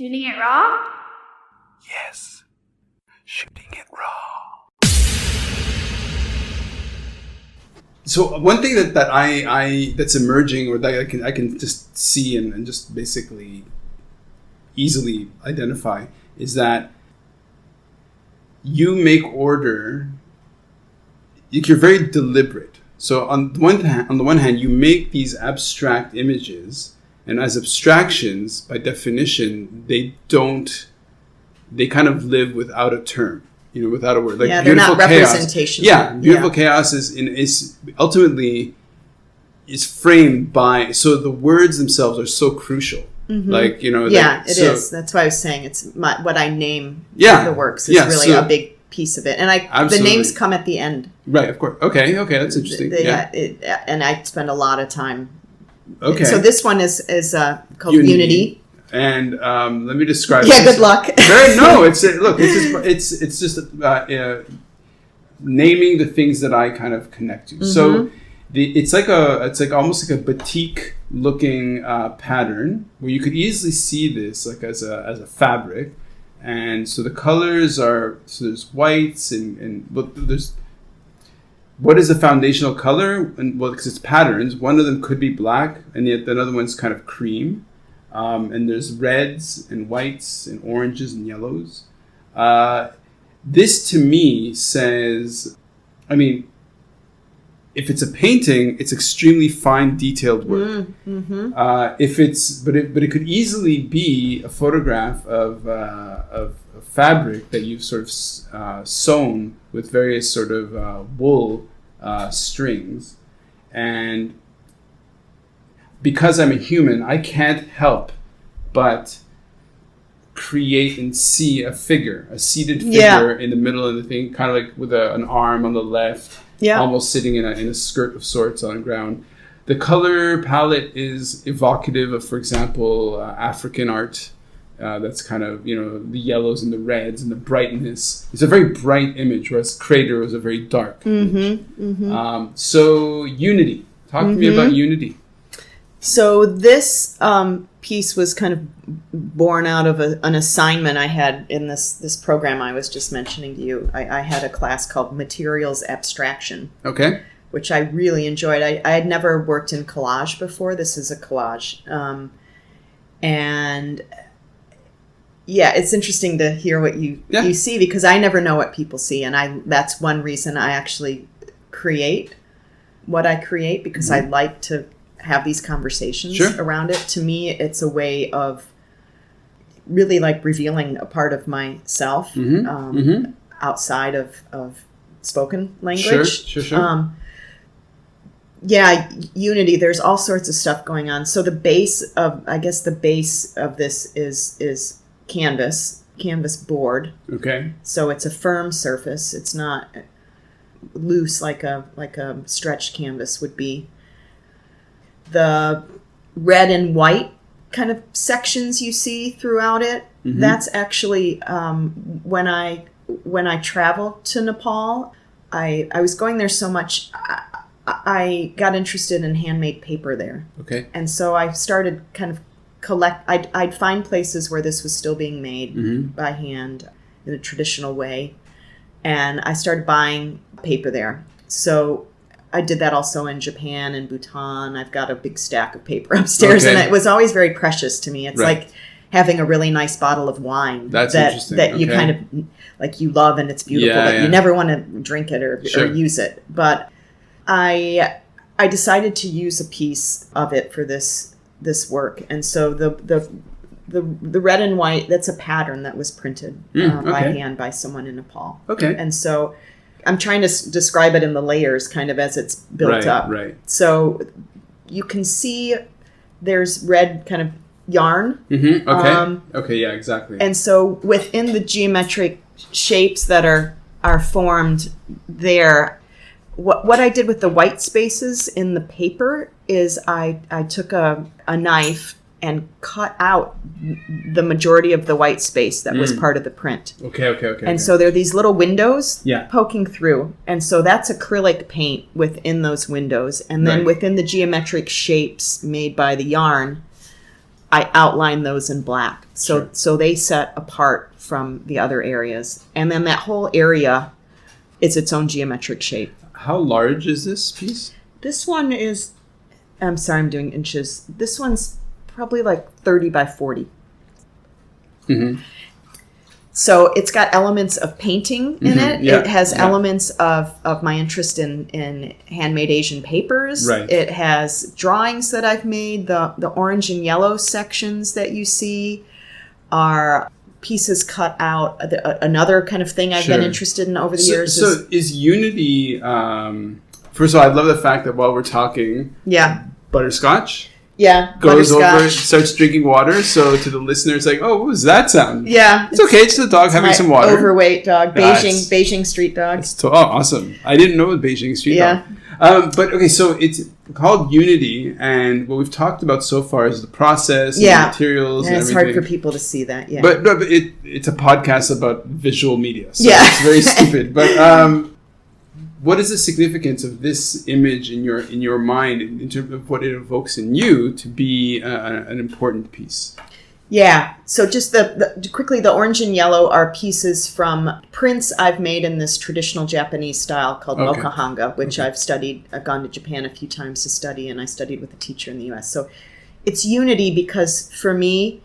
Shooting it raw? Yes. Shooting it raw. So one thing that I that's emerging, or that I can just see and just basically easily identify, is that you make order. You're very deliberate. So on the one hand, you make these abstract images, and as abstractions, by definition, they kind of live without a term, without a word. Like they're not representations. Beautiful chaos is ultimately framed by. So the words themselves are so crucial. Mm-hmm. It is. That's why I was saying it's what I name the works is really a big piece of it, and the names come at the end. Right, of course. Okay, that's interesting. And I spend a lot of time. Okay. So this one is called Unity. And let me describe. Yeah, good luck. It's just naming the things that I kind of connect to. Mm-hmm. So it's like almost like a batik looking pattern where you could easily see this like as a fabric. And so the colors there's whites and there's, what is the foundational color? And because it's patterns, one of them could be black and yet the other one's kind of cream. And there's reds and whites and oranges and yellows. This to me says, if it's a painting, it's extremely fine, detailed work. Mm-hmm. But it could easily be a photograph of fabric that you've sort of sewn with various sort of wool strings, and because I'm a human, I can't help but create and see a seated figure in the middle of the thing, kind of like with an arm on the left. Yeah. Almost sitting in a skirt of sorts on the ground. The color palette is evocative of, for example, African art. That's kind of, the yellows and the reds and the brightness. It's a very bright image, whereas Crater was a very dark image. Mm-hmm. So Unity. Talk to me about Unity. So this piece was kind of born out of an assignment I had in this program I was just mentioning to you. I had a class called Materials Abstraction. Okay. Which I really enjoyed. I had never worked in collage before. This is a collage. And it's interesting to hear what you see, because I never know what people see. And that's one reason I actually create what I create, because I like to have these conversations around it. To me, it's a way of really like revealing a part of myself outside of spoken language. Sure. Unity, there's all sorts of stuff going on. So the base of this is canvas board. Okay. So it's a firm surface. It's not loose like a stretched canvas would be. The red and white kind of sections you see throughout it, that's actually when I traveled to Nepal, I was going there so much, I got interested in handmade paper there. Okay. And so I started kind of I'd find places where this was still being made by hand in a traditional way, and I started buying paper there. So I did that also in Japan and Bhutan. I've got a big stack of paper upstairs, and it was always very precious to me. It's like having a really nice bottle of wine that you kind of like you love and it's beautiful, but you never want to drink it or use it. But I decided to use a piece of it for this work, and so the red and white, that's a pattern that was printed by hand by someone in Nepal. Okay, and so I'm trying to describe it in the layers kind of as it's built up. Right. So you can see there's red kind of yarn. Mm-hmm. Okay. Yeah, exactly. And so within the geometric shapes that are formed there, what I did with the white spaces in the paper is I took a knife and cut out the majority of the white space that was part of the print. Okay. And so there are these little windows poking through. And so that's acrylic paint within those windows. And then within the geometric shapes made by the yarn, I outline those in black. So they set apart from the other areas. And then that whole area is its own geometric shape. How large is this piece? This one is, I'm sorry, I'm doing inches. This one's probably like 30 by 40. Mm-hmm. So it's got elements of painting in it. Yeah, it has elements of my interest in handmade Asian papers. Right. It has drawings that I've made. The orange and yellow sections that you see are pieces cut out. Another kind of thing I've been interested in over the years. So is Unity, first of all, I love the fact that while we're talking, butterscotch. Yeah, goes over, starts drinking water. So to the listener, it's like, oh, what was that sound? Yeah, it's okay. It's the dog having some water. Overweight dog, Beijing street dog. Awesome! I didn't know it was Beijing street dog. But okay, so it's called Unity, and what we've talked about so far is the process, and the materials, and it's everything. Hard for people to see that. Yeah, but it's a podcast about visual media, so it's very stupid. But what is the significance of this image in your mind in terms of what it evokes in you to be an important piece? Yeah. So just quickly, the orange and yellow are pieces from prints I've made in this traditional Japanese style called mokuhanga, which I've studied. I've gone to Japan a few times to study, and I studied with a teacher in the U.S. So it's unity because for me,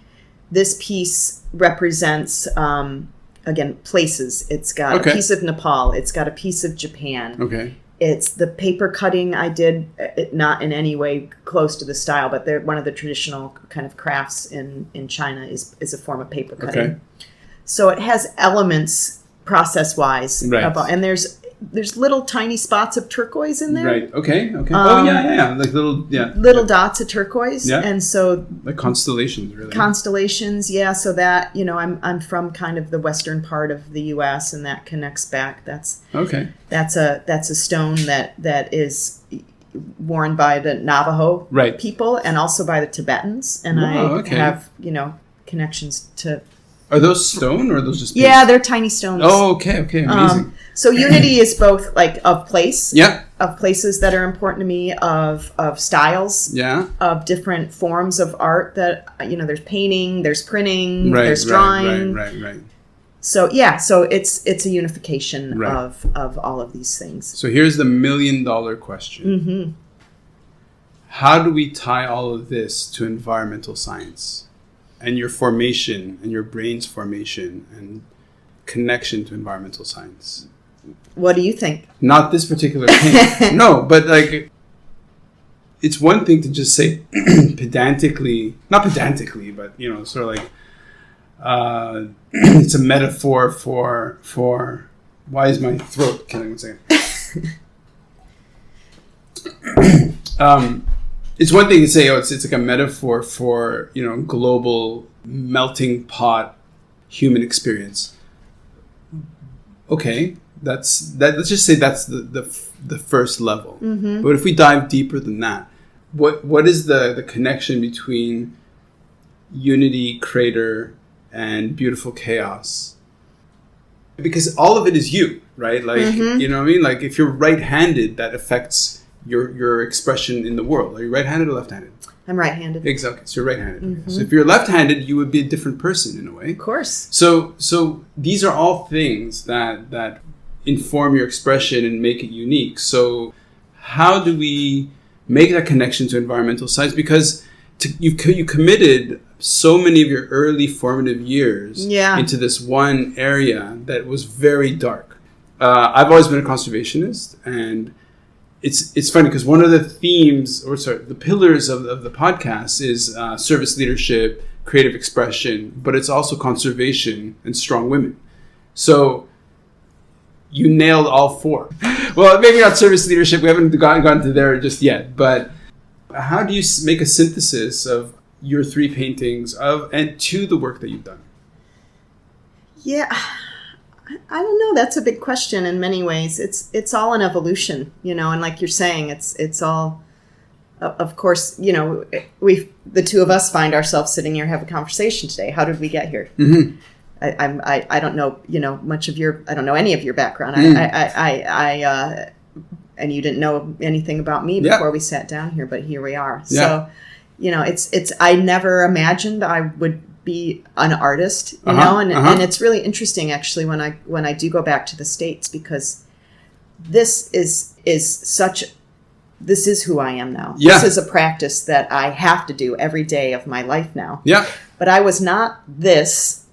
this piece represents again, places. It's got a piece of Nepal. It's got a piece of Japan. Okay. It's the paper cutting I did, not in any way close to the style, but they're one of the traditional kind of crafts in China is a form of paper cutting. Okay. So it has elements process-wise. Right. And there's little tiny spots of turquoise in there. Right. Okay. Like little dots of turquoise. Yeah. And so like constellations, really. Constellations, yeah. So that, I'm from kind of the western part of the US, and that connects back. That's a stone that is worn by the Navajo people and also by the Tibetans. And I have, connections to. Are those stone or are those just pieces? Yeah, they're tiny stones. Oh, okay, amazing. So unity is both like of place, of places that are important to me, of styles, of different forms of art that, there's painting, there's printing, there's drawing. Right. So, so it's a unification of all of these things. So here's the $1 million question. Mm-hmm. How do we tie all of this to environmental science? And your formation and your brain's formation and connection to environmental science. What do you think? Not this particular thing. No, but like, it's one thing to just say pedantically, not pedantically, but sort of like, it's a metaphor for why is my throat killing? 1 second. It's one thing to say, it's like a metaphor for, global melting pot human experience. Okay, let's just say that's the first level. Mm-hmm. But if we dive deeper than that, what is the connection between unity, crater, and beautiful chaos? Because all of it is you, right? Like, you know what I mean? Like, if you're right-handed, that affects your expression in the world. Are you right-handed or left-handed? I'm right-handed. Exactly. So you're right-handed. Mm-hmm. So if you're left-handed, you would be a different person in a way. Of course. So these are all things that inform your expression and make it unique. So how do we make that connection to environmental science? Because you committed so many of your early formative years into this one area that was very dark. I've always been a conservationist, and it's funny because one of the the pillars of the podcast is service leadership, creative expression, but it's also conservation and strong women. So you nailed all four. Well, maybe not service leadership. We haven't gone to there just yet. But how do you make a synthesis of your 3 paintings and to the work that you've done? Yeah. I don't know. That's a big question in many ways. It's all an evolution, and like you're saying, it's all, of course, the two of us find ourselves sitting here, have a conversation today. How did we get here? Mm-hmm. I don't know, much of I don't know any of your background. And you didn't know anything about me before we sat down here, but here we are. Yeah. So it's I never imagined I would be an artist, you know, and it's really interesting actually when I do go back to the States, because this is who I am now. Yeah. This is a practice that I have to do every day of my life now. Yeah. But I was not this.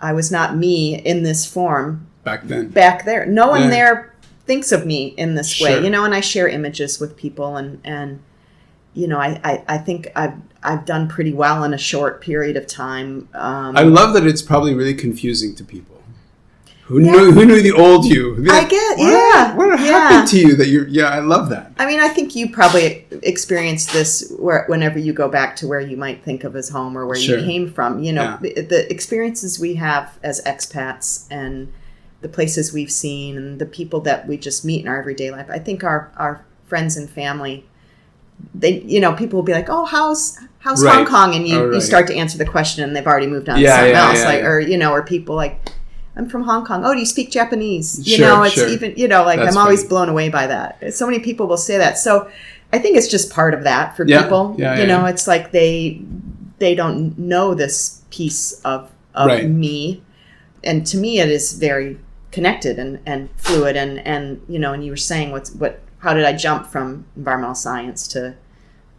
I was not me in this form back then. Back there, no one there thinks of me in this way, Sure. you know. And I share images with people, and you know, I think I've done pretty well in a short period of time. I love that it's probably really confusing to people. Who knew the old you? I get, What happened to you that you're? Yeah, I love that. I mean, I think you probably experienced this whenever you go back to where you might think of as home or where you came from. You know, the experiences we have as expats and the places we've seen and the people that we just meet in our everyday life. I think our friends and family, they, you know, people will be like, "Oh, how's Hong Kong?" And you start to answer the question, and they've already moved on to something else. Or you know, or people like, "I'm from Hong Kong. Oh, do you speak Japanese?" You know, it's even, you know, like that's I'm always blown away by that. So many people will say that. So I think it's just part of that for people. You know, it's like they don't know this piece of me. And to me, it is very connected and fluid. And you know, and you were saying how did I jump from environmental science to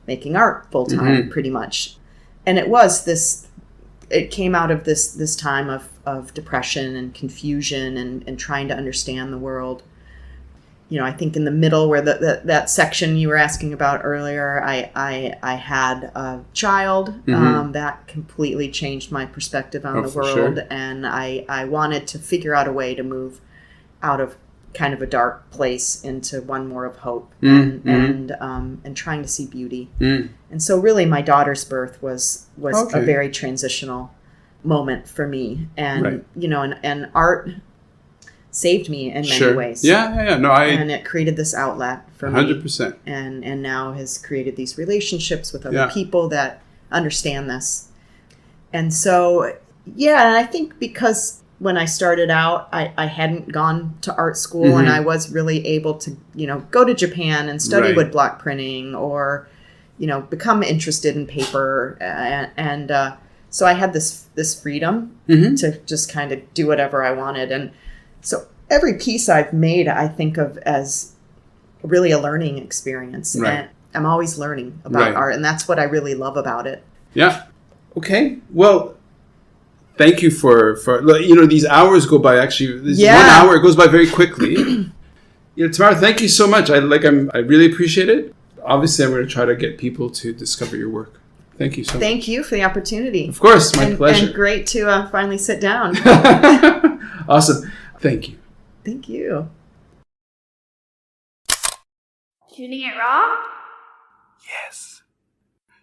making art full time, pretty much. And it came out of this time of depression and confusion and trying to understand the world. You know, I think in the middle where that section you were asking about earlier, I had a child that completely changed my perspective on the world. Sure. And I wanted to figure out a way to move out of kind of a dark place into one more of hope and trying to see beauty. And so really my daughter's birth was a very transitional moment for me. And, you know, and art saved me in many ways. Yeah. No, and it created this outlet for 100%. me. And now has created these relationships with other people that understand this. And so, and I think because when I started out, I hadn't gone to art school and I was really able to, you know, go to Japan and study woodblock printing or, you know, become interested in paper. And so I had this freedom to just kind of do whatever I wanted. And so every piece I've made, I think of as really a learning experience. And I'm always learning about art. And that's what I really love about it. Yeah. Okay. Well, thank you for you know, these hours go by actually. 1 hour, it goes by very quickly. You know, Tamera, thank you so much. I really appreciate it. Obviously, I'm going to try to get people to discover your work. Thank you so much. Thank you for the opportunity. Of course, my pleasure. And great to finally sit down. Awesome. Thank you. Thank you. Shooting it raw? Yes.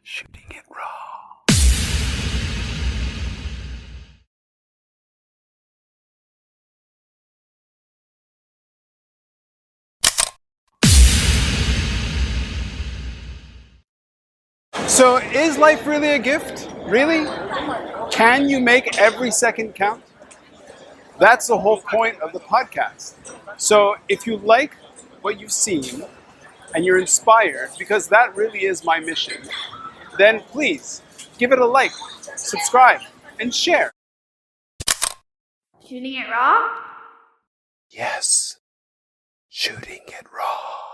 Shooting it raw. So is life really a gift? Really? Can you make every second count? That's the whole point of the podcast. So if you like what you've seen and you're inspired, because that really is my mission, then please give it a like, subscribe, and share. Shooting it raw? Yes. Shooting it raw.